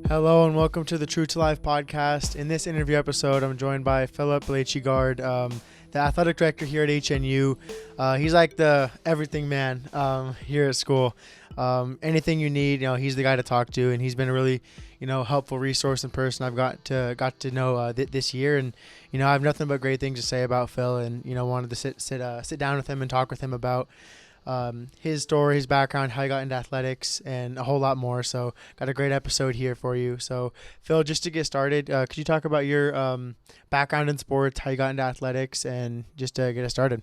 Hello and welcome to the True to Life podcast. In this interview episode, I'm joined by Phillip Billeci Gard, the athletic director here at HNU. He's like the everything man here at school. Anything you need, he's the guy to talk to, and he's been a really, helpful resource and person I've got to know this year. And I have nothing but great things to say about Phil, and wanted to sit down with him and talk with him about his story, his background, how he got into athletics, and a whole lot more. So got a great episode here for you. So Phil, just to get started, could you talk about your background in sports, how you got into athletics, and just to get us started?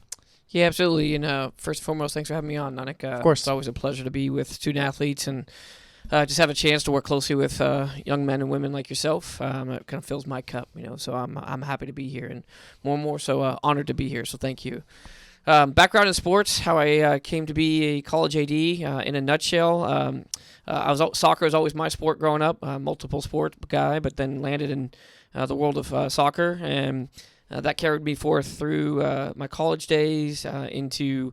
Yeah, absolutely. And first and foremost, thanks for having me on, Nanik. Of course. It's always a pleasure to be with student athletes and just have a chance to work closely with young men and women like yourself. It kind of fills my cup, so I'm happy to be here, and more so honored to be here, so thank you. Background in sports, how I came to be a college AD in a nutshell. Soccer was always my sport growing up, multiple sport guy, but then landed in the world of soccer, and that carried me forth through my college days into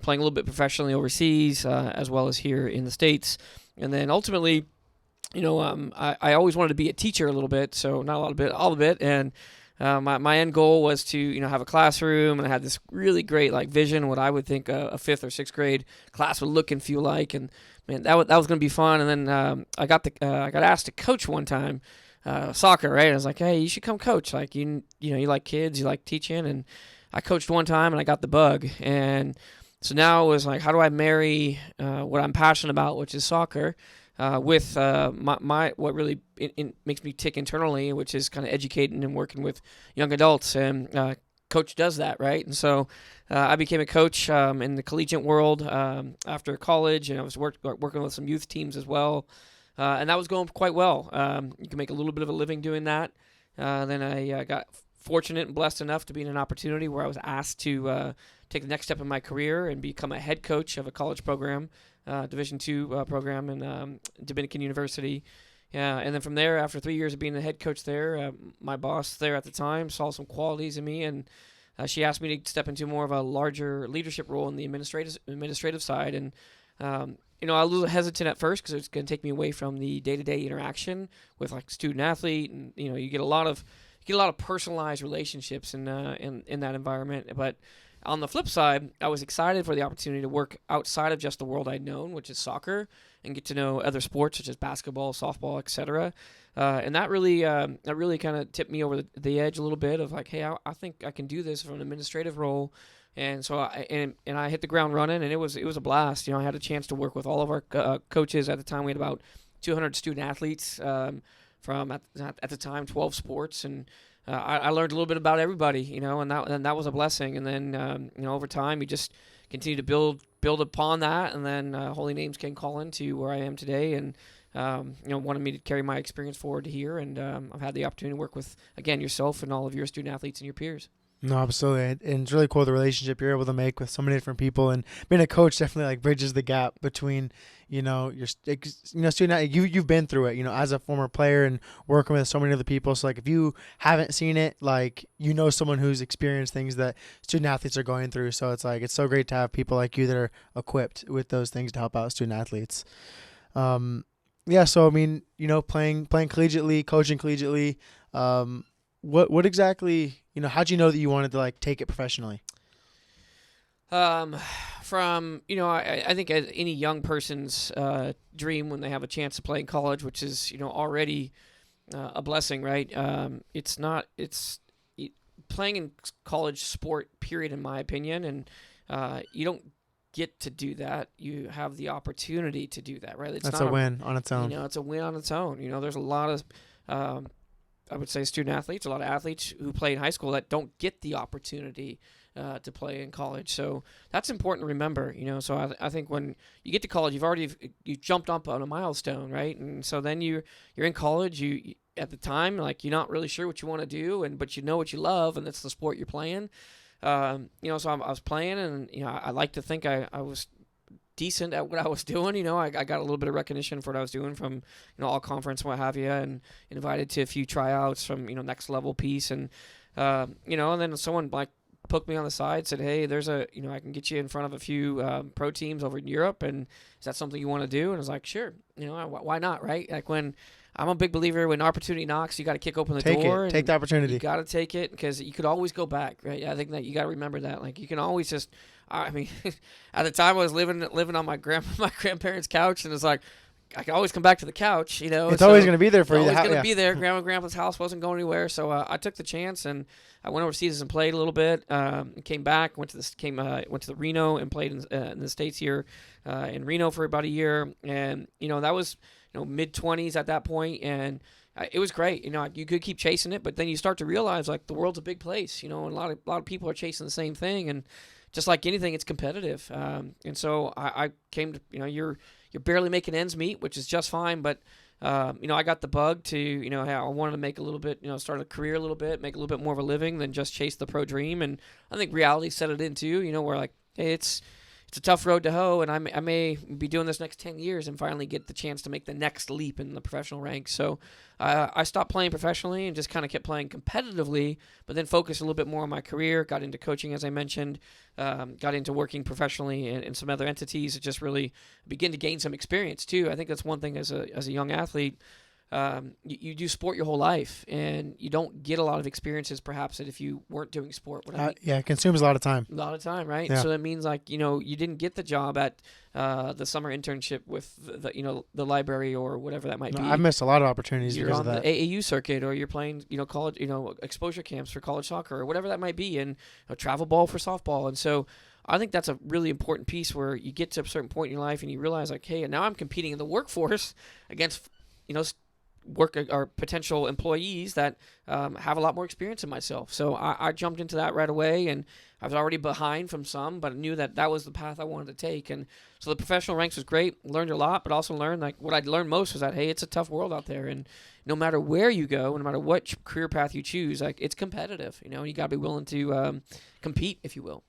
playing a little bit professionally overseas, as well as here in the States. And then ultimately, I always wanted to be a teacher a little bit, so not a little bit, all of it, and my end goal was to have a classroom, and I had this really great vision, what I would think a fifth or sixth grade class would look and feel like, and man, that was going to be fun. And then I got asked to coach one time, soccer, right? And I was like, hey, you should come coach. You like kids, you like teaching, and I coached one time, and I got the bug, and so now it was like, how do I marry what I'm passionate about, which is soccer, with my what really makes me tick internally, which is kind of educating and working with young adults, and coach does that, right? And so I became a coach in the collegiate world after college, and I was working with some youth teams as well, and that was going quite well. You can make a little bit of a living doing that. Then I got fortunate and blessed enough to be in an opportunity where I was asked to take the next step in my career and become a head coach of a college program, Division II program in Dominican University. And then from there, after 3 years of being the head coach there, my boss there at the time saw some qualities in me, and she asked me to step into more of a larger leadership role in the administrative side. And I was a little hesitant at first because it's going to take me away from the day-to-day interaction with student athlete, and you get a lot of personalized relationships in that environment. But on the flip side, I was excited for the opportunity to work outside of just the world I'd known, which is soccer, and get to know other sports such as basketball, softball, etc. And that really kind of tipped me over the edge a little bit of hey, I think I can do this from an administrative role. And so I hit the ground running, and it was a blast. I had a chance to work with all of our coaches at the time. We had about 200 student athletes from at the time 12 sports, and I learned a little bit about everybody, and that was a blessing. And then over time, you just continue to build upon that, and then Holy Names came calling to where I am today, and wanted me to carry my experience forward to here, and I've had the opportunity to work with, again, yourself and all of your student athletes and your peers. No, absolutely. And it's really cool the relationship you're able to make with so many different people, and being a coach definitely bridges the gap between your student. You've been through it, as a former player and working with so many other people. So if you haven't seen it, someone who's experienced things that student athletes are going through. So it's so great to have people like you that are equipped with those things to help out student athletes. Yeah. So playing collegiately, coaching collegiately. What exactly, how'd you know that you wanted to take it professionally? I think as any young person's dream when they have a chance to play in college, which is, already a blessing, right? It's playing in college sport, period, in my opinion. And you don't get to do that. You have the opportunity to do that, right? That's a win on its own. It's a win on its own. There's a lot of, I would say, student athletes, a lot of athletes who play in high school that don't get the opportunity to play in college. So that's important to remember, So I think when you get to college, you jumped up on a milestone, right? And so then you're in college. You at the time, you're not really sure what you want to do, but you know what you love, and that's the sport you're playing. So I was playing, and I like to think I was decent at what I was doing. I got a little bit of recognition for what I was doing from, all conference, what have you, and invited to a few tryouts from, next level piece. And, and then someone poked me on the side, said, hey, there's I can get you in front of a few pro teams over in Europe. And is that something you want to do? And I was like, sure, why not? Right. When I'm a big believer when opportunity knocks, you got to kick open the Take door. it. Take the opportunity. You got to take it because you could always go back, right? I think that you got to remember that. Like, you can always just, I mean, at the time I was living on my grandparents' couch, and it's like, I can always come back to the couch, you know. It's always going to be there for you. It's always going to be there. Grandma and Grandpa's house wasn't going anywhere, so I took the chance, and I went overseas and played a little bit. Came back, went to the Reno and played in the States here in Reno for about a year, and that was mid-20s at that point, and it was great. You could keep chasing it, but then you start to realize like the world's a big place, and a lot of people are chasing the same thing, and just like anything, it's competitive. And so I came to you're barely making ends meet, which is just fine. But, I got the bug to, hey, I wanted to make a little bit, start a career a little bit, make a little bit more of a living than just chase the pro dream. And I think reality set it in too, where like, hey, it's a tough road to hoe, and I may be doing this next 10 years and finally get the chance to make the next leap in the professional ranks. So I stopped playing professionally and just kind of kept playing competitively, but then focused a little bit more on my career, got into coaching, as I mentioned, got into working professionally in some other entities. It just really begin to gain some experience too. I think that's one thing as a young athlete. You do sport your whole life, and you don't get a lot of experiences perhaps that if you weren't doing sport. It consumes a lot of time. A lot of time, right? Yeah. So that means like, you didn't get the job at the summer internship with the library or whatever that might be. I've missed a lot of opportunities you're because on of that. the AAU circuit, or you're playing, college, exposure camps for college soccer or whatever that might be, and a travel ball for softball. And so I think that's a really important piece where you get to a certain point in your life and you realize like, hey, now I'm competing in the workforce against, work or potential employees that have a lot more experience than myself. So I jumped into that right away, and I was already behind from some, but I knew that was the path I wanted to take. And so the professional ranks was great, learned a lot, but also learned like what I learned most was that, hey, it's a tough world out there, and no matter where you go, no matter what career path you choose, like it's competitive, and you got to be willing to compete, if you will.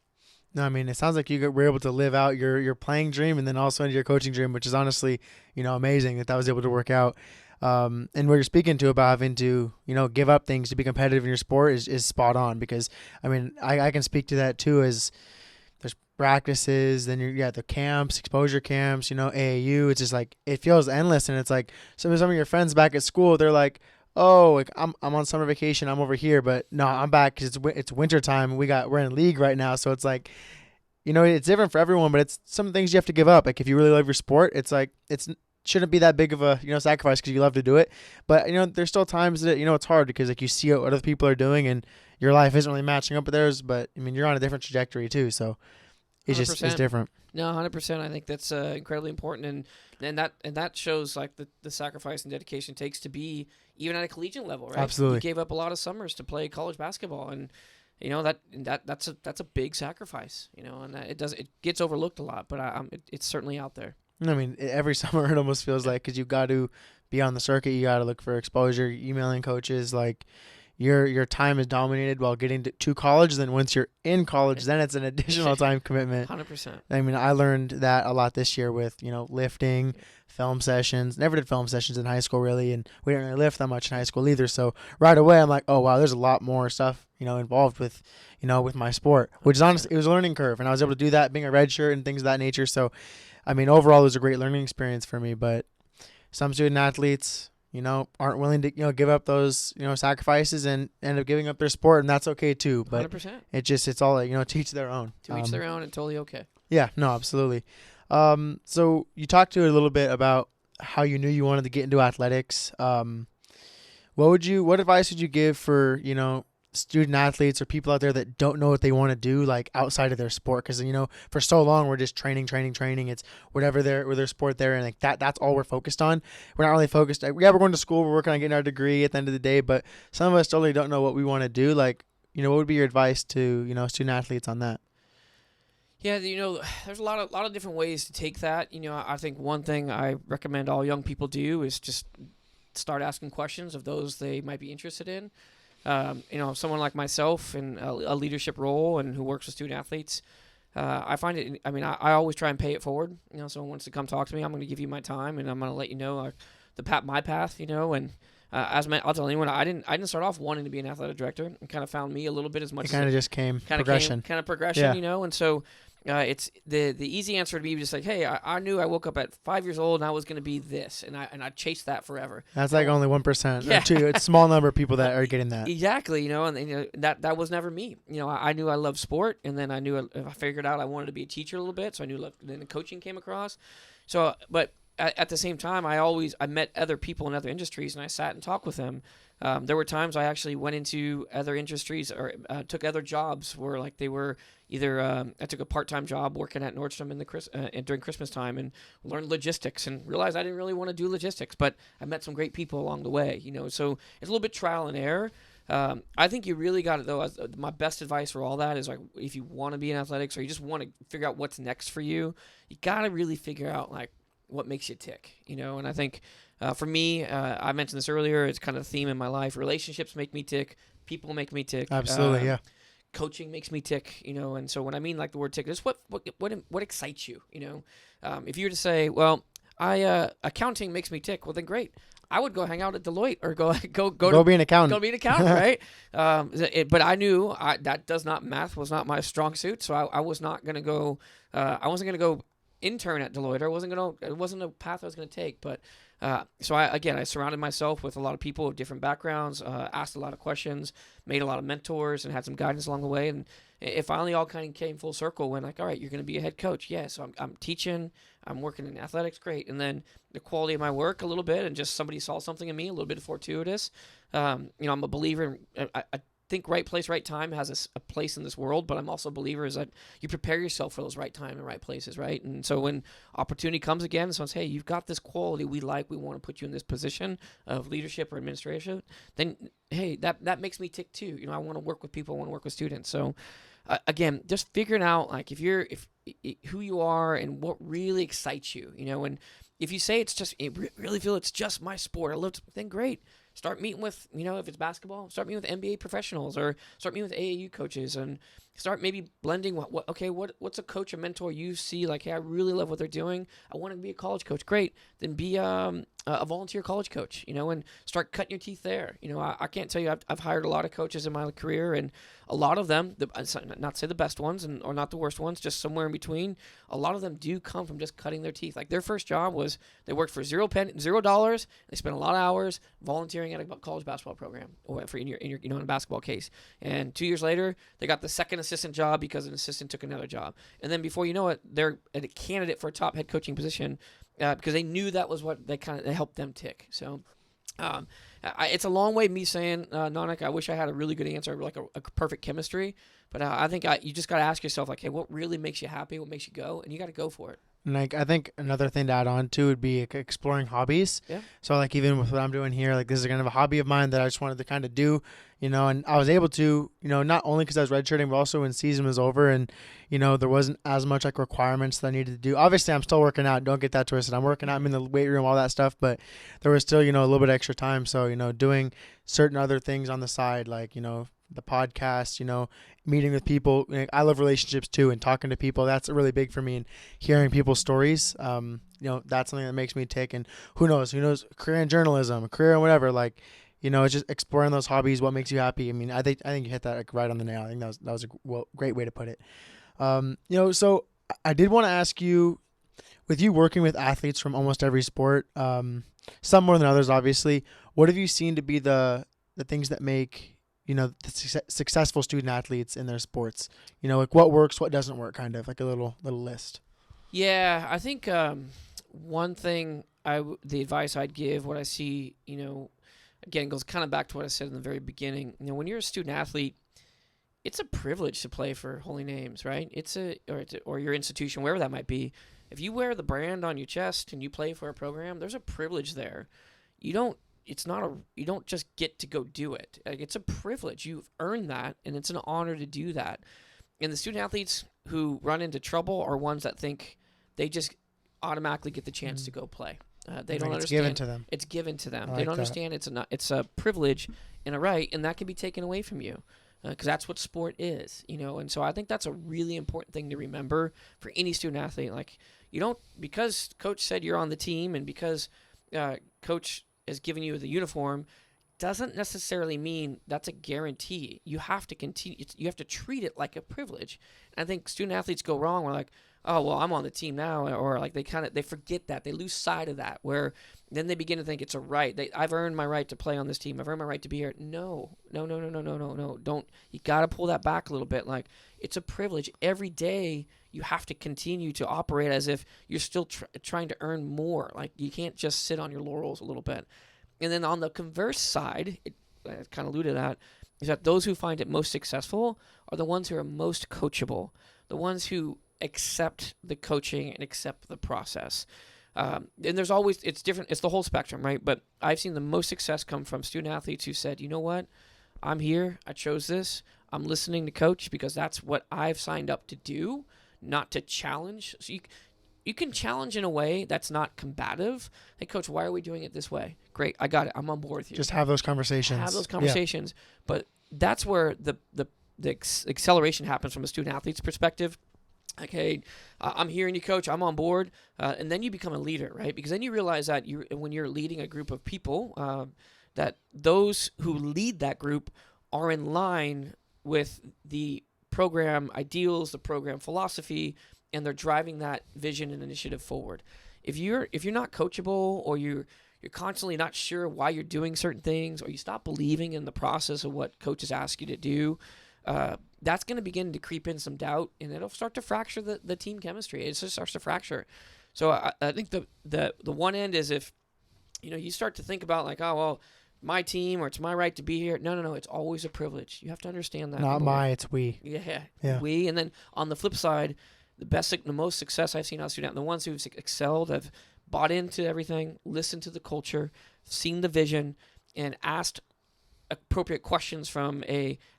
No, I mean, it sounds like you were able to live out your playing dream and then also into your coaching dream, which is honestly, amazing that was able to work out. And what you're speaking to about having to, give up things to be competitive in your sport is spot on, because, I mean, I can speak to that too, as there's practices, then the camps, exposure camps, AAU. It's just like, it feels endless. And it's like some of your friends back at school, they're like, oh, like I'm on summer vacation, I'm over here, but no, I'm back because it's winter time. We're in league right now. So it's like, it's different for everyone, but it's some things you have to give up. Like if you really love your sport, it's like, shouldn't be that big of a sacrifice because you love to do it, but there's still times that it's hard because like you see what other people are doing and your life isn't really matching up with theirs, but I mean you're on a different trajectory too, so it's 100%. just it's different. No, 100%. I think that's incredibly important, and that shows like the sacrifice and dedication it takes to be even at a collegiate level, right? Absolutely. You gave up a lot of summers to play college basketball, and that's a big sacrifice, and it gets overlooked a lot, but it's certainly out there. I mean, every summer it almost feels like, because you got to be on the circuit, you got to look for exposure, emailing coaches, like your time is dominated while getting to college. Then once you're in college, then it's an additional time commitment. 100%. I mean, I learned that a lot this year with, lifting, film sessions. Never did film sessions in high school really, and we didn't really lift that much in high school either. So right away I'm like, oh wow, there's a lot more stuff, involved with, with my sport, which is honestly, it was a learning curve, and I was able to do that being a redshirt and things of that nature. So I mean, overall, it was a great learning experience for me, but some student athletes, aren't willing to, give up those, sacrifices and end up giving up their sport, and that's okay too. But 100%. It's all, to each their own. To each their own, and totally okay. Yeah, no, absolutely. So you talked to a little bit about how you knew you wanted to get into athletics. What advice would you give for, student athletes or people out there that don't know what they want to do like outside of their sport? Because for so long we're just training. It's whatever their sport they're in, like that's all we're focused on. We're not really focused, we're going to school, we're working on getting our degree at the end of the day, but some of us totally don't know what we want to do. Like what would be your advice to student athletes on that? Yeah, there's a lot of different ways to take that. I think one thing I recommend all young people do is just start asking questions of those they might be interested in. Someone like myself in a leadership role and who works with student athletes, I find it, I always try and pay it forward. Someone wants to come talk to me, I'm going to give you my time, and I'm going to let you know my path, and I'll tell anyone, I didn't start off wanting to be an athletic director. It kind of found me a little bit as much. It kind of just came progression. Kind of progression, yeah. And so It's the easy answer to be just like, hey, I knew I woke up at 5 years old and I was going to be this, and I chased that forever. That's like only 1%. Yeah. Or 2. It's a small number of people that are getting that. Exactly, and that was never me. I knew I loved sport, and then I knew if I figured out I wanted to be a teacher a little bit, so I knew then the coaching came across. So, but at the same time, I met other people in other industries, and I sat and talked with them. There were times I actually went into other industries or took other jobs where like they were either I took a part-time job working at Nordstrom during Christmas time and learned logistics and realized I didn't really want to do logistics, but I met some great people along the way. So it's a little bit trial and error. I think you really got it though. My best advice for all that is like if you want to be in athletics or you just want to figure out what's next for you, you got to really figure out like what makes you tick, and I think for me, I mentioned this earlier, it's kind of a theme in my life. Relationships make me tick. People make me tick. Absolutely, yeah. Coaching makes me tick, and so when I mean like the word tick, it's what excites you, if you were to say, well, accounting makes me tick, well then great. I would go hang out at Deloitte or go be an accountant. Go be an accountant, right? But I knew math was not my strong suit, so I was not going to go. I wasn't going to go intern at Deloitte. It wasn't a path I was going to take. But so I surrounded myself with a lot of people of different backgrounds, asked a lot of questions, made a lot of mentors, and had some guidance along the way. And it finally all kind of came full circle when like, all right, you're going to be a head coach. Yeah, so I'm teaching, I'm working in athletics, great. And then the quality of my work a little bit, and just somebody saw something in me, a little bit fortuitous. I'm a believer in, I think right place, right time has a place in this world, but I'm also a believer is that you prepare yourself for those right time and right places, right? And so when opportunity comes again, someone says, hey, you've got this quality we want to put you in this position of leadership or administration, then hey, that makes me tick too. I want to work with people, I want to work with students. So again, just figuring out like if who you are and what really excites you, and if you say really feel it's just my sport, I love it, then great. Start meeting with, if it's basketball, start meeting with NBA professionals or start meeting with AAU coaches and start maybe blending what's a coach or mentor you see like, hey, I really love what they're doing. I want to be a college coach. Great. Then be a volunteer college coach, and start cutting your teeth there. I can't tell you, I've hired a lot of coaches in my career, and a lot of them, not to say the best ones or not the worst ones, just somewhere in between, a lot of them do come from just cutting their teeth. Like their first job was they worked for $0. They spent a lot of hours volunteering at a college basketball program or in your in a basketball case. And 2 years later, they got the second assistant job because an assistant took another job. And then before you know it, they're a candidate for a top head coaching position because they knew that was what they helped them tick. So it's a long way me saying, Nanik, I wish I had a really good answer, like a perfect chemistry. But I think you just got to ask yourself, like, hey, what really makes you happy? What makes you go? And you got to go for it. Like, I think another thing to add on to would be exploring hobbies. Yeah. So, like, even with what I'm doing here, like, this is kind of a hobby of mine that I just wanted to kind of do, and I was able to, not only because I was redshirting, but also when season was over and, there wasn't as much, like, requirements that I needed to do. Obviously, I'm still working out. Don't get that twisted. I'm working out. I'm in the weight room, all that stuff, but there was still, a little bit extra time. So, doing certain other things on the side, like, the podcast, meeting with people. I love relationships too, and talking to people. That's really big for me, and hearing people's stories. That's something that makes me tick. And who knows, career in journalism, career in whatever. Like, it's just exploring those hobbies. What makes you happy? I mean, I think you hit that like right on the nail. I think that was a great way to put it. So I did want to ask you, with you working with athletes from almost every sport, some more than others, obviously. What have you seen to be the things that make the successful student athletes in their sports? Like what works, what doesn't work, kind of like a little list. Yeah, I think one thing the advice I'd give, what I see, again, goes kind of back to what I said in the very beginning. When you're a student athlete, it's a privilege to play for Holy Names, right? Or your institution, wherever that might be. If you wear the brand on your chest and you play for a program, there's a privilege there. You don't just get to go do it. Like, it's a privilege. You've earned that, and it's an honor to do that. And the student athletes who run into trouble are ones that think they just automatically get the chance to go play. They don't understand. It's given to them. It's given to them. They don't understand it's a privilege and a right, and that can be taken away from you because that's what sport is, And so I think that's a really important thing to remember for any student athlete. Like, because coach said you're on the team and because coach has given you the uniform, doesn't necessarily mean that's a guarantee. You have to continue. You have to treat it like a privilege. And I think student athletes go wrong. We're like, oh, well, I'm on the team now, or like they forget that. They lose sight of that, where then they begin to think it's a right. I've earned my right to play on this team. I've earned my right to be here. No. Don't. You got to pull that back a little bit. Like, it's a privilege. Every day you have to continue to operate as if you're still trying to earn more. Like, you can't just sit on your laurels a little bit. And then on the converse side, I kind of alluded to that, is that those who find it most successful are the ones who are most coachable, the ones who accept the coaching and accept the process. And there's always, it's different, it's the whole spectrum, right? But I've seen the most success come from student athletes who said, you know what, I'm here, I chose this, I'm listening to coach because that's what I've signed up to do, not to challenge. So you can challenge in a way that's not combative. Hey, coach, why are we doing it this way? Great, I got it. I'm on board with you. Just have those conversations. Yeah. But that's where the acceleration happens from a student athlete's perspective. Like, hey, I'm hearing you, coach. I'm on board. And then you become a leader, right? Because then you realize that when you're leading a group of people, that those who lead that group are in line with the program ideals, the program philosophy, and they're driving that vision and initiative forward. If you're not coachable, or you're constantly not sure why you're doing certain things, or you stop believing in the process of what coaches ask you to do, that's going to begin to creep in some doubt, and it'll start to fracture the team chemistry. It just starts to fracture. So I think the one end is if you start to think about like, oh well, my team, or it's my right to be here. No, it's always a privilege. You have to understand that. Not my, it's we. Yeah, we. And then on the flip side, the most success I've seen out of student, the ones who've excelled, have bought into everything, listened to the culture, seen the vision, and asked appropriate questions from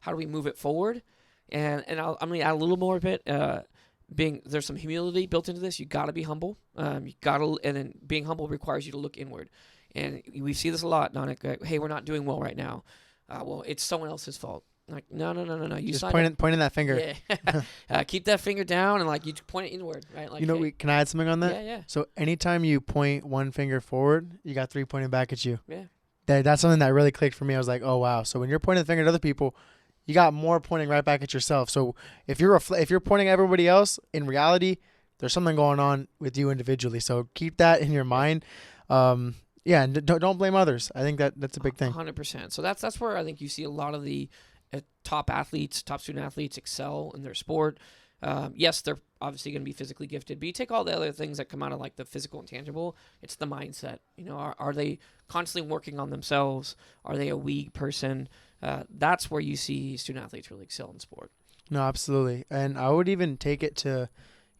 how do we move it forward. And I'm going to add a little more of it. There's some humility built into this. You got to be humble. And then being humble requires you to look inward. And we see this a lot, Nanik. Like, hey, we're not doing well right now. Well, it's someone else's fault. Like, no. You just pointing that finger. Yeah. Keep that finger down, and like you point it inward, right? Like, hey. Can I add something on that? Yeah. So anytime you point one finger forward, you got 3 pointing back at you. Yeah. That's something that really clicked for me. I was like, oh wow. So when you're pointing the finger at other people, you got more pointing right back at yourself. So if you're pointing at everybody else, in reality, there's something going on with you individually. So keep that in your mind. And don't blame others. I think that's a big thing. 100%. So that's where I think you see a lot of the top student athletes excel in their sport. Yes, they're obviously going to be physically gifted, but you take all the other things that come out of like the physical and tangible, it's the mindset. Are they constantly working on themselves? Are they a we person? That's where you see student athletes really excel in sport. No, absolutely. And I would even take it to,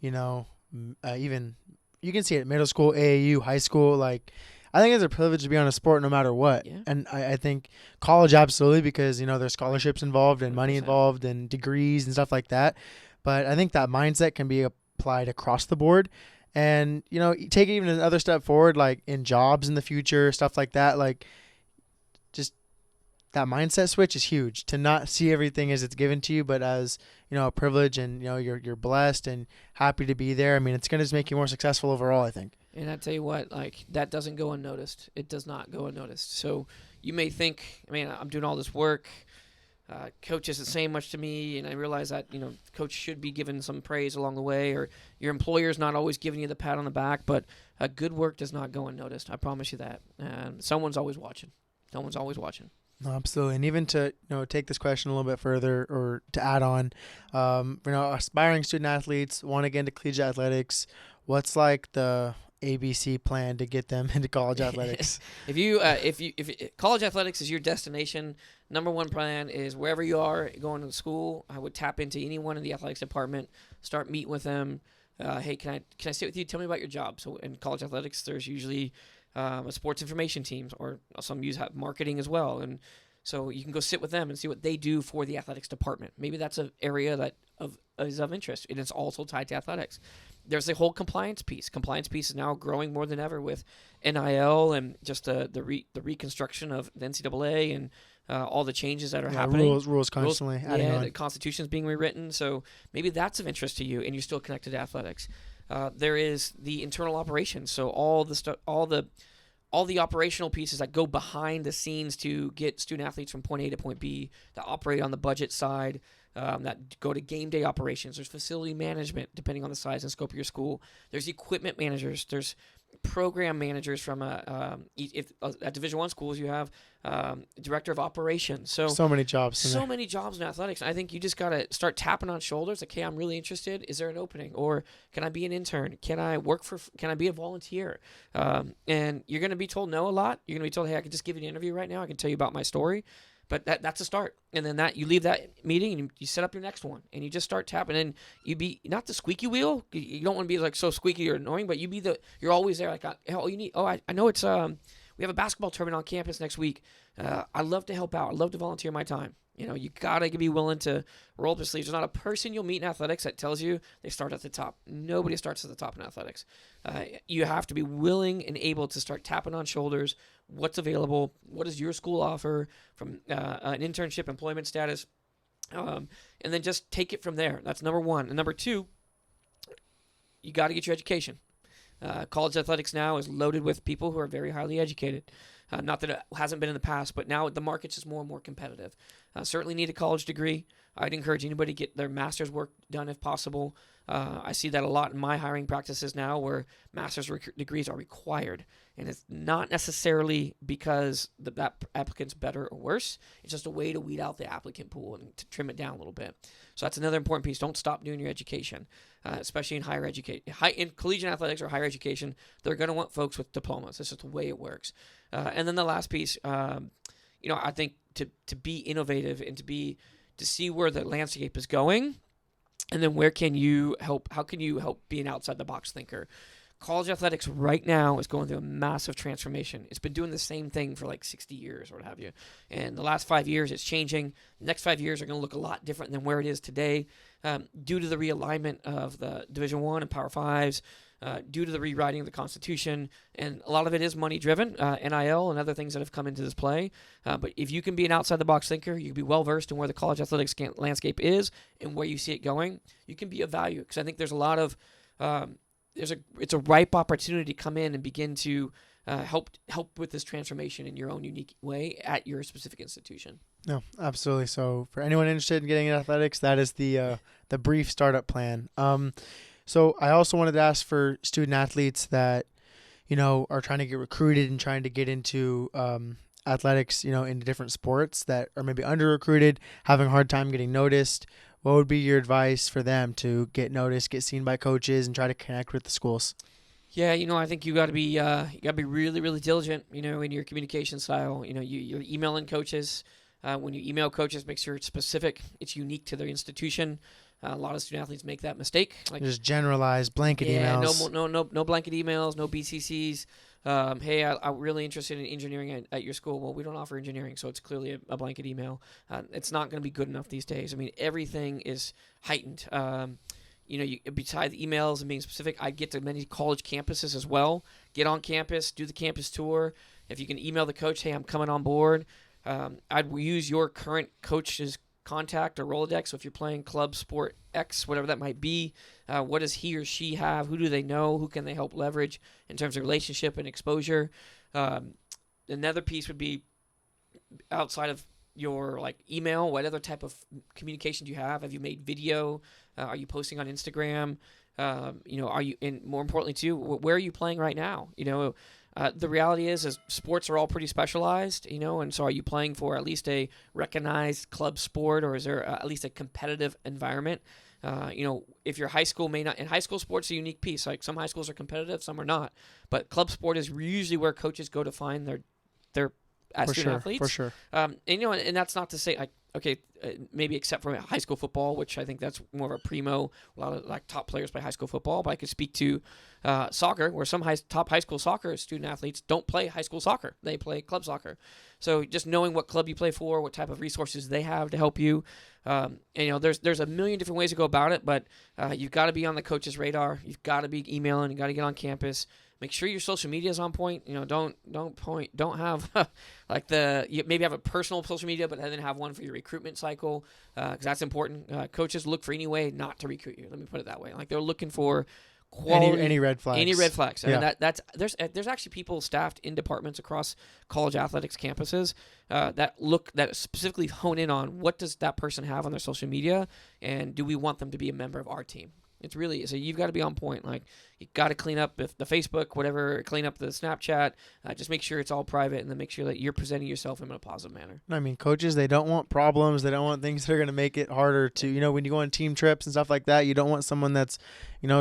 even you can see it middle school, AAU, high school. Like, I think it's a privilege to be on a sport no matter what. Yeah. And I think college, absolutely, because, there's scholarships involved and 100%. Money involved and degrees and stuff like that. But I think that mindset can be applied across the board. And, take it even another step forward, like in jobs in the future, stuff like that. Like, just that mindset switch is huge, to not see everything as it's given to you, but as, a privilege, and, you're blessed and happy to be there. I mean, it's going to just make you more successful overall, I think. And I tell you what, like, that doesn't go unnoticed. It does not go unnoticed. So you may think, I'm doing all this work. Coach isn't saying much to me, and I realize that, coach should be given some praise along the way, or your employer's not always giving you the pat on the back, but good work does not go unnoticed. I promise you that. Someone's always watching. Someone's always watching. No, absolutely. And even to, take this question a little bit further, or to add on, aspiring student athletes want to get into collegiate athletics. What's like the ABC plan to get them into college athletics? if college athletics is your destination, number one plan is wherever you are going to school, I would tap into anyone in the athletics department, start meeting with them. Hey, can I sit with you? Tell me about your job. So in college athletics, there's usually a sports information team, or some have marketing as well. And so you can go sit with them and see what they do for the athletics department. Maybe that's an area that is of interest, and it's also tied to athletics. There's a whole compliance piece. Compliance piece is now growing more than ever with NIL and just the reconstruction of the NCAA and all the changes that are happening. Rules constantly adding on. The Constitution's being rewritten. So maybe that's of interest to you, and you're still connected to athletics. There is the internal operations. So all the all the operational pieces that go behind the scenes to get student athletes from point A to point B, that operate on the budget side, that go to game day operations. There's facility management, depending on the size and scope of your school. There's equipment managers. There's program managers from at Division I schools. You have director of operations. So many jobs. So many jobs in athletics. I think you just got to start tapping on shoulders. Like, hey, I'm really interested. Is there an opening? Or can I be an intern? Can I be a volunteer? And you're going to be told no a lot. You're going to be told, hey, I can just give you an interview right now. I can tell you about my story. But that's a start. And then you leave that meeting and you set up your next one and you just start tapping. And you be not the squeaky wheel. You don't want to be like so squeaky or annoying, but you're always there. Like, oh, you need, I know it's, we have a basketball tournament on campus next week. I love to help out. I love to volunteer my time. You gotta be willing to roll up your sleeves. There's not a person you'll meet in athletics that tells you they start at the top. Nobody starts at the top in athletics. You have to be willing and able to start tapping on shoulders. What's available? What does your school offer from an internship, employment status? And then just take it from there. That's number one. And number two, you got to get your education. College athletics now is loaded with people who are very highly educated. Not that it hasn't been in the past, but now the market's just more and more competitive. Certainly need a college degree. I'd encourage anybody to get their master's work done if possible. I see that a lot in my hiring practices now where master's degrees are required. And it's not necessarily because that applicant's better or worse. It's just a way to weed out the applicant pool and to trim it down a little bit. So that's another important piece. Don't stop doing your education, especially in higher education. In collegiate athletics or higher education, they're going to want folks with diplomas. That's just the way it works. And then the last piece, I think to be innovative and to see where the landscape is going, and then where can you help? How can you help be an outside the box thinker? College athletics right now is going through a massive transformation. It's been doing the same thing for like 60 years or what have you. And the last 5 years, it's changing. The next 5 years are going to look a lot different than where it is today due to the realignment of the Division I and Power Fives, due to the rewriting of the Constitution. And a lot of it is money-driven, NIL and other things that have come into this play. But if you can be an outside-the-box thinker, you can be well-versed in where the college athletics landscape is and where you see it going, you can be of value. Because I think there's a lot of it's a ripe opportunity to come in and begin to help with this transformation in your own unique way at your specific institution. No, absolutely. So for anyone interested in getting into athletics, that is the brief startup plan. So I also wanted to ask for student athletes that, are trying to get recruited and trying to get into athletics, into different sports that are maybe under-recruited, having a hard time getting noticed. What would be your advice for them to get noticed, get seen by coaches, and try to connect with the schools? Yeah, I think you got to be really, really diligent, in your communication style. You're emailing coaches. When you email coaches, make sure it's specific. It's unique to their institution. A lot of student athletes make that mistake. Like, just generalized blanket emails. No blanket emails, no BCCs. Hey, I'm really interested in engineering at your school. Well, we don't offer engineering, so it's clearly a blanket email. It's not going to be good enough these days. I mean, everything is heightened. Besides the emails and being specific, I get to many college campuses as well. Get on campus, do the campus tour. If you can email the coach, hey, I'm coming on board. I'd use your current coach's contact or Rolodex. So if you're playing club sport X, whatever that might be, what does he or she have? Who do they know? Who can they help leverage in terms of relationship and exposure? Another piece would be outside of your email. What other type of communication do you have? Have you made video? Are you posting on Instagram? Are you, and more importantly too, where are you playing right now? The reality is sports are all pretty specialized, and so are you playing for at least a recognized club sport, or is there at least a competitive environment? If your high school may not, and high school sports are a unique piece. Like some high schools are competitive, some are not, but club sport is usually where coaches go to find their student athletes. For sure. And that's not to say maybe except for high school football, which I think that's more of a primo. A lot of top players play high school football, but I could speak to soccer, where some top high school soccer student athletes don't play high school soccer; they play club soccer. So just knowing what club you play for, what type of resources they have to help you, there's a million different ways to go about it. But you've got to be on the coach's radar. You've got to be emailing. You got to get on campus. Make sure your social media is on point. Don't have you maybe have a personal social media, but then have one for your recruitment cycle, because that's important. Coaches look for any way not to recruit you. Let me put it that way. They're looking for quality, any red flags. Any red flags. I Yeah. mean, there's actually people staffed in departments across college athletics campuses that specifically hone in on what does that person have on their social media, and do we want them to be a member of our team? It's really, so you've got to be on point. Like, you got to clean up the Facebook, whatever, clean up the Snapchat. Just make sure it's all private, and then make sure that you're presenting yourself in a positive manner. I mean, coaches, they don't want problems. They don't want things that are going to make it harder to, when you go on team trips and stuff like that, you don't want someone that's,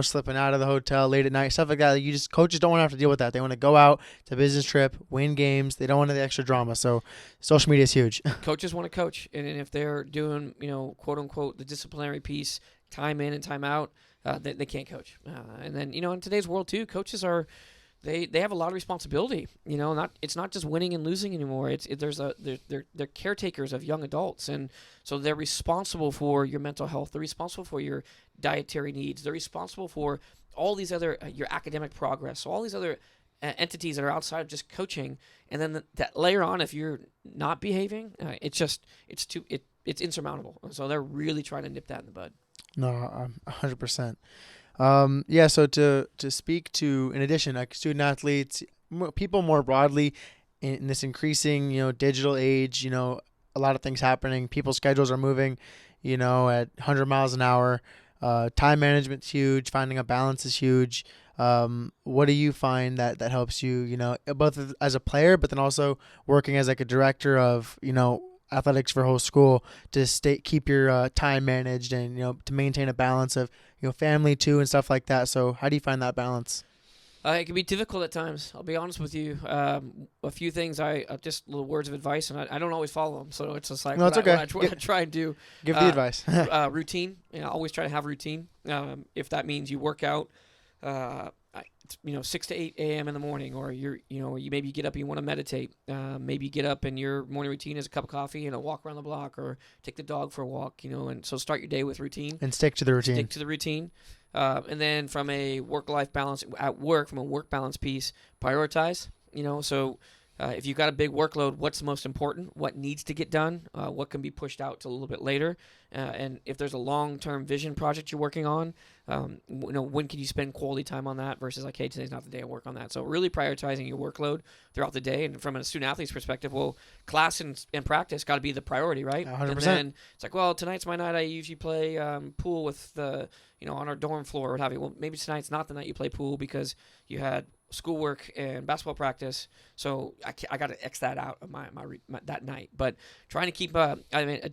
slipping out of the hotel late at night, stuff like that. Coaches don't want to have to deal with that. They want to go out, it's a business trip, win games. They don't want the extra drama. So social media is huge. Coaches want to coach. And if they're doing, quote unquote, the disciplinary piece, time in and time out, they can't coach. And then, in today's world too, coaches are, they have a lot of responsibility. It's not just winning and losing anymore. They're caretakers of young adults, and so they're responsible for your mental health. They're responsible for your dietary needs. They're responsible for all these other your academic progress. So all these other entities that are outside of just coaching, and then that layer on, if you're not behaving, it's insurmountable. So they're really trying to nip that in the bud. No, 100%. So to speak to, in addition, like student athletes, people more broadly in this increasing, digital age, a lot of things happening. People's schedules are moving, at 100 miles an hour. Time management's huge. Finding a balance is huge. What do you find that helps you, both as a player, but then also working as like a director of, athletics for whole school, to keep your time managed and to maintain a balance of family too and stuff like that. So how do you find that balance? It can be difficult at times. I'll be honest with you. A few things just little words of advice, and I don't always follow them. So it's just like, no, it's okay. I try and do. Give the advice. Routine. Always try to have routine. If that means you work out, 6 to 8 a.m. in the morning, or you maybe get up and you want to meditate. Maybe you get up and your morning routine is a cup of coffee and a walk around the block, or take the dog for a walk. And so start your day with routine. And stick to the routine. And then from a work-life balance at work, from a work balance piece, prioritize. So if you've got a big workload, what's the most important? What needs to get done? What can be pushed out to a little bit later? And if there's a long-term vision project you're working on, when can you spend quality time on that versus like, hey, today's not the day I work on that. So really prioritizing your workload throughout the day. And from a student athlete's perspective, well, class and practice got to be the priority, right? 100%. And then it's like, well, tonight's my night. I usually play pool with on our dorm floor or what have you. Well, maybe tonight's not the night you play pool because you had schoolwork and basketball practice, so I got to X that out of my that night. But trying to keep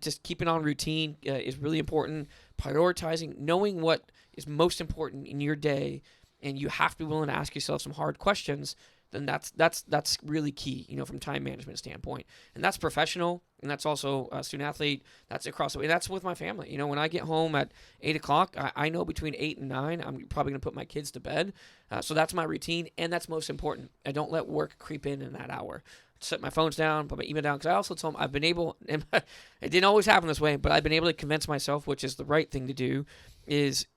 just keeping on routine is really important. Prioritizing, knowing what is most important in your day, and you have to be willing to ask yourself some hard questions. Then that's really key, from time management standpoint. And that's professional, and that's also a student athlete. That's across the way. And that's with my family. When I get home at 8 o'clock, I know between 8 and 9, I'm probably going to put my kids to bed. So that's my routine, and that's most important. I don't let work creep in that hour. Set my phones down, put my email down, because I also told them I've been able, and it didn't always happen this way, but I've been able to convince myself, which is the right thing to do, is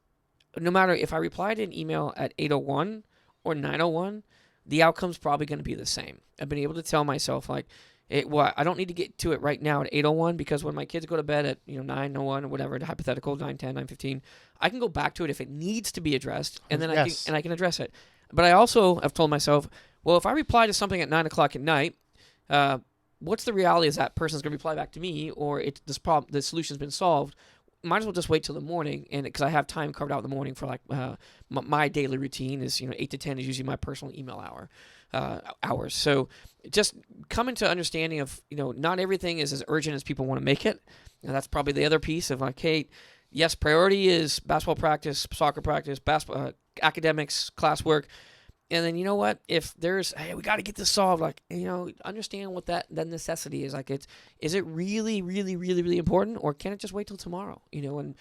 no matter if I reply to an email at 8:01 or 9:01, the outcome's probably going to be the same. I've been able to tell myself, like, I don't need to get to it right now at 8:01, because when my kids go to bed at 9:01 or whatever, the hypothetical 9:10, 9:15, I can go back to it if it needs to be addressed, and then I can address it. But I also have told myself, well, if I reply to something at 9 o'clock at night, what's the reality is that person's going to reply back to me, or the solution's been solved? Might as well just wait till the morning, and because I have time carved out in the morning for like my daily routine is 8 to 10 is usually my personal email hours. So just coming to understanding of not everything is as urgent as people want to make it, and that's probably the other piece of like, hey, yes, priority is basketball practice, soccer practice, academics, classwork. And then, what, if there's, hey, we got to get this solved, like, understand what that necessity is. Like, is it really, really, really, really important, or can it just wait till tomorrow? And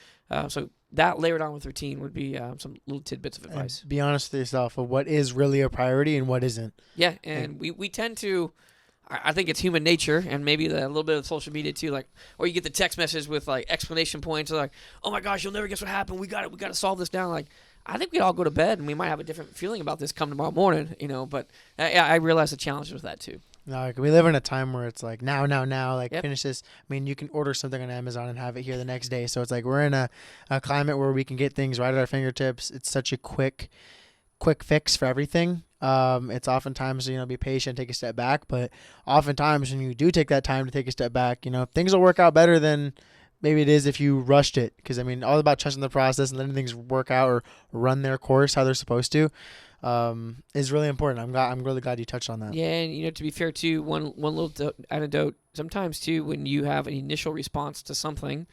so that layered on with routine would be some little tidbits of advice. And be honest with yourself of what is really a priority and what isn't. Yeah, and we tend to, I think it's human nature, and maybe a little bit of social media too, like, or you get the text message with like explanation points, like, oh my gosh, you'll never guess what happened. We got to solve this now. Like, I think we'd all go to bed, and we might have a different feeling about this come tomorrow morning, but I realize the challenges with that too. No, like we live in a time where it's like now, like Yep. finish this. I mean, you can order something on Amazon and have it here the next day. So it's like we're in a climate where we can get things right at our fingertips. It's such a quick fix for everything. It's oftentimes, be patient, take a step back. But oftentimes when you do take that time to take a step back, things will work out better than maybe it is if you rushed it. Because, I mean, all about trusting the process and letting things work out or run their course how they're supposed to is really important. I'm really glad you touched on that. Yeah, and to be fair too, one little anecdote. Sometimes too, when you have an initial response to something,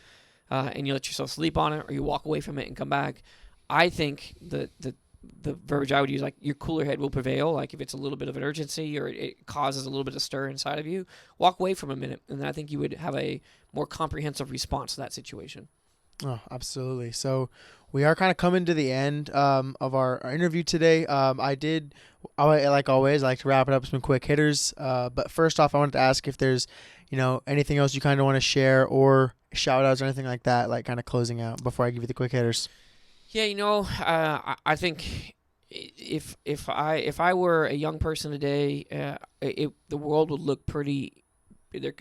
and you let yourself sleep on it, or you walk away from it and come back, I think the verbiage I would use, like, your cooler head will prevail. Like, if it's a little bit of an urgency or it causes a little bit of stir inside of you, walk away from a minute, and then I think you would have a more comprehensive response to that situation. Oh, absolutely. So we are kind of coming to the end of our interview today. Like always, I like to wrap it up with some quick hitters. But first off, I wanted to ask if there's, anything else you kind of want to share or shout outs or anything like that, like kind of closing out before I give you the quick hitters. Yeah, I think if I were a young person today, the world would look pretty.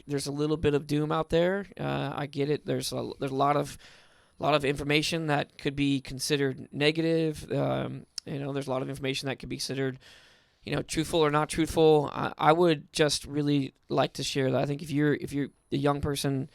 There's a little bit of doom out there. I get it. There's a lot of information that could be considered negative. There's a lot of information that could be considered, truthful or not truthful. I would just really like to share that. I think if you're a young person,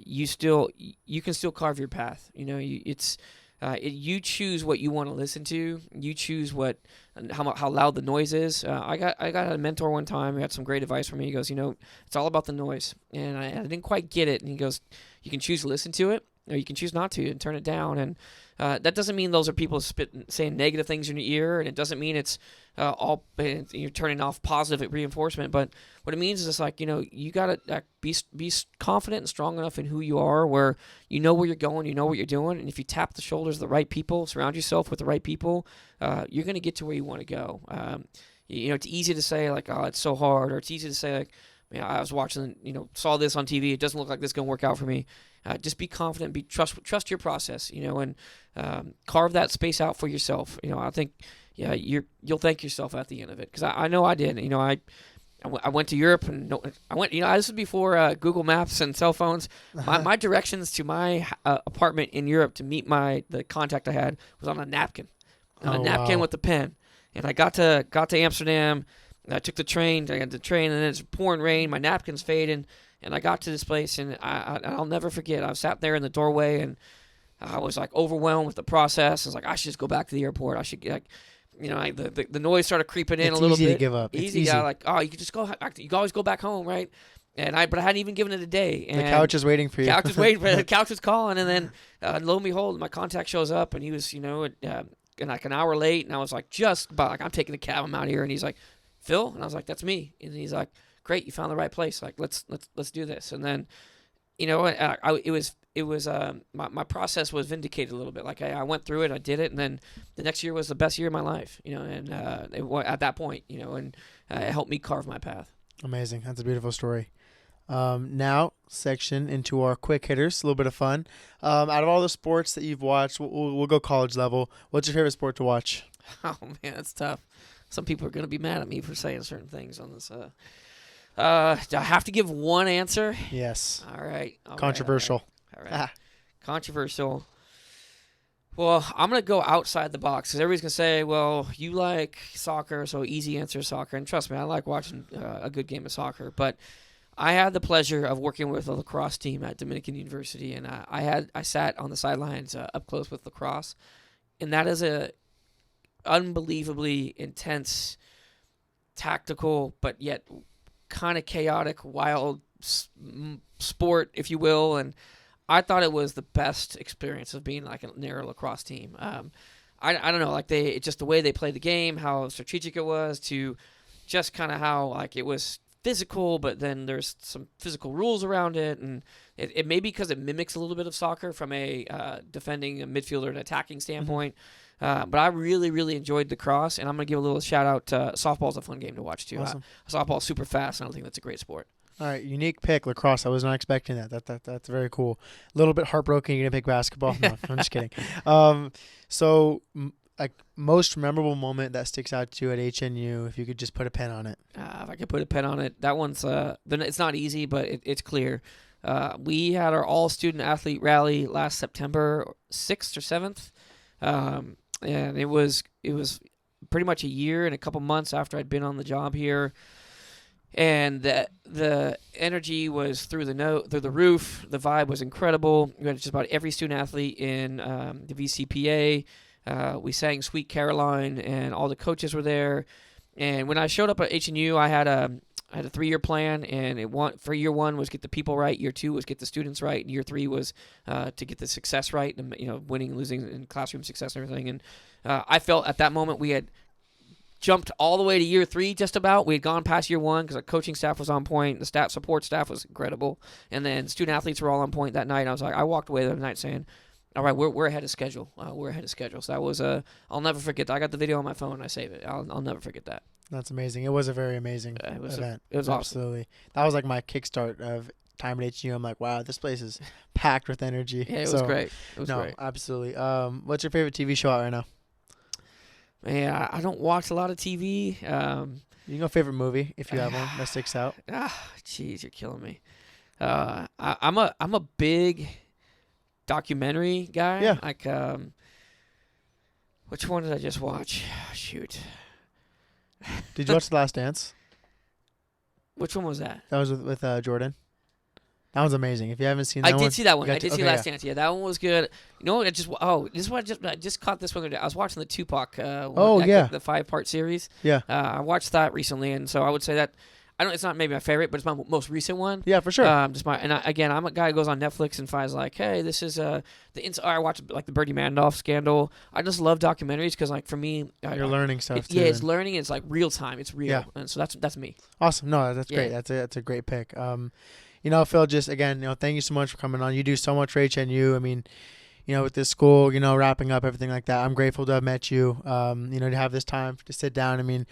you can still carve your path. You choose what you want to listen to. You choose how loud the noise is. I got a mentor one time who had some great advice for me. He goes, it's all about the noise, and I didn't quite get it. And he goes, you can choose to listen to it, or you can choose not to and turn it down. And that doesn't mean those are people saying negative things in your ear, and it doesn't mean it's you're turning off positive reinforcement. But what it means is it's like, you gotta be confident and strong enough in who you are, where you know where you're going, you know what you're doing, and if you tap the shoulders of the right people, surround yourself with the right people, you're gonna get to where you want to go. It's easy to say like, oh, it's so hard, or it's easy to say like, I was watching, saw this on TV. It doesn't look like this is gonna work out for me. Just be confident, trust your process, and carve that space out for yourself. I think, you'll thank yourself at the end of it, because I know I did. I went to Europe, and this was before Google Maps and cell phones. My directions to my apartment in Europe to meet the contact I had was on a napkin, Wow. with a pen. And I got to Amsterdam. I took the train. I got the train, and then it's pouring rain. My napkin's fading. And I got to this place, and I'll never forget. I sat there in the doorway, and I was like overwhelmed with the process. I was like, I should just go back to the airport. I should the noise started creeping in a little bit. It's easy to give up. It's easy. Yeah, like, oh, you could just go. You can always go back home, right? But I hadn't even given it a day. And the couch is waiting for you. The couch was calling, and then lo and behold, my contact shows up, and he was like an hour late, and I was like, just about like, I'm taking a cab. I'm out here, and he's like, Phil, and I was like, that's me, and he's like, great, you found the right place. Like, let's do this. And then, my process was vindicated a little bit. Like, I went through it, I did it, and then the next year was the best year of my life. At that point, and it helped me carve my path. Amazing. That's a beautiful story. Now, section into our quick hitters. A little bit of fun. Out of all the sports that you've watched, we'll go college level. What's your favorite sport to watch? Oh man, that's tough. Some people are gonna be mad at me for saying certain things on this. Do I have to give one answer? Yes. All right. Controversial. All right. Controversial. Well, I'm going to go outside the box, because everybody's going to say, well, you like soccer, so easy answer is soccer. And trust me, I like watching a good game of soccer. But I had the pleasure of working with a lacrosse team at Dominican University, and I sat on the sidelines up close with lacrosse. And that is a unbelievably intense, tactical, but yet kind of chaotic, wild sport, if you will. And I thought it was the best experience of being like near a lacrosse team. I don't know, like just the way they played the game, how strategic it was, to just kind of how like it was physical, but then there's some physical rules around it, and it may be because it mimics a little bit of soccer from a defending a midfielder and attacking standpoint. But I really, really enjoyed lacrosse, and I'm going to give a little shout out to softball's a fun game to watch too. Awesome. Softball's super fast, and I think that's a great sport. All right, unique pick, lacrosse. I was not expecting that. That's very cool. A little bit heartbroken. You're gonna pick basketball. No, I'm just kidding. So like most memorable moment that sticks out to you at HNU, if you could just put a pen on it. If I could put a pen on it, that one's it's not easy, but it's clear. We had our all-student athlete rally last September 6th or 7th, and it was pretty much a year and a couple months after I'd been on the job here, and the energy was through the roof. The vibe was incredible. We had just about every student athlete in the VCPA. We sang "Sweet Caroline," and all the coaches were there. And when I showed up at HNU, I had a 3-year plan, and for year 1 was get the people right, year 2 was get the students right, and year 3 was to get the success right, and winning and losing and classroom success and everything. And I felt at that moment we had jumped all the way to year 3 just about. We had gone past year 1 because our coaching staff was on point, the support staff was incredible, and then student athletes were all on point that night. I walked away that night saying, all right, we're ahead of schedule. We're ahead of schedule. So that was I'll never forget that. I got the video on my phone. I save it. I'll never forget that. That's amazing. It was a very amazing event. It was awesome. Absolutely. That was like my kickstart of time at HNU. I'm like, wow, this place is packed with energy. Yeah, it was great. It was great. Absolutely. What's your favorite TV show out right now? Yeah, I don't watch a lot of TV. You know, favorite movie if you have one that sticks out. Jeez, you're killing me. I'm a big documentary guy. Yeah. Like, which one did I just watch? Shoot. Did you watch The Last Dance? Which one was that? That was with Jordan. That was amazing. If you haven't seen that I one. did see that one. I did see Last yeah. Dance. Yeah, that one was good. You know what? I just caught this one the other day. I was watching the Tupac. The 5-part series. Yeah. I watched that recently, and so I would say that it's not maybe my favorite, but it's my most recent one. Yeah, for sure. I'm a guy who goes on Netflix and finds like, hey, this is I watched like the Bernie Madoff scandal. I just love documentaries because like for me, you're learning stuff too. Yeah, it's learning. It's like real time. It's real, yeah. And so that's me. Awesome. No, that's great. That's a great pick. Phil, just again, thank you so much for coming on. You do so much for HNU. I mean, with this school, wrapping up everything like that. I'm grateful to have met you, to have this time to sit down. I mean,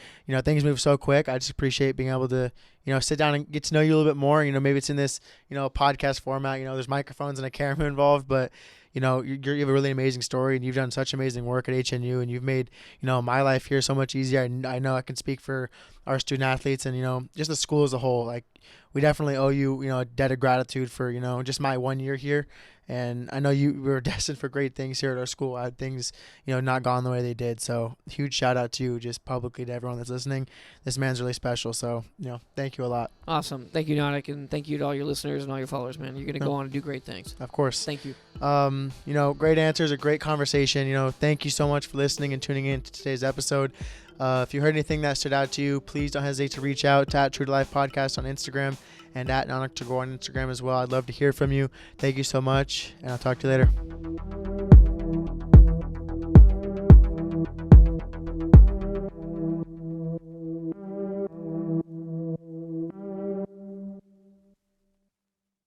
things move so quick. I just appreciate being able to, sit down and get to know you a little bit more. Maybe it's in this, podcast format, there's microphones and a camera involved, but, you have a really amazing story and you've done such amazing work at HNU and you've made, my life here so much easier. I know I can speak for our student athletes and, just the school as a whole. Like, we definitely owe you, a debt of gratitude for, just my 1 year here. And I know you were destined for great things here at our school. I had things, not gone the way they did. So huge shout out to you just publicly to everyone that's listening. This man's really special. So, thank you a lot. Awesome. Thank you, Nanik. And thank you to all your listeners and all your followers, man. You're going to go on and do great things. Of course. Thank you. Great answers, a great conversation. Thank you so much for listening and tuning in to today's episode. If you heard anything that stood out to you, please don't hesitate to reach out to True to Life Podcast on Instagram and at Nanik Tagore on Instagram as well. I'd love to hear from you. Thank you so much, and I'll talk to you later.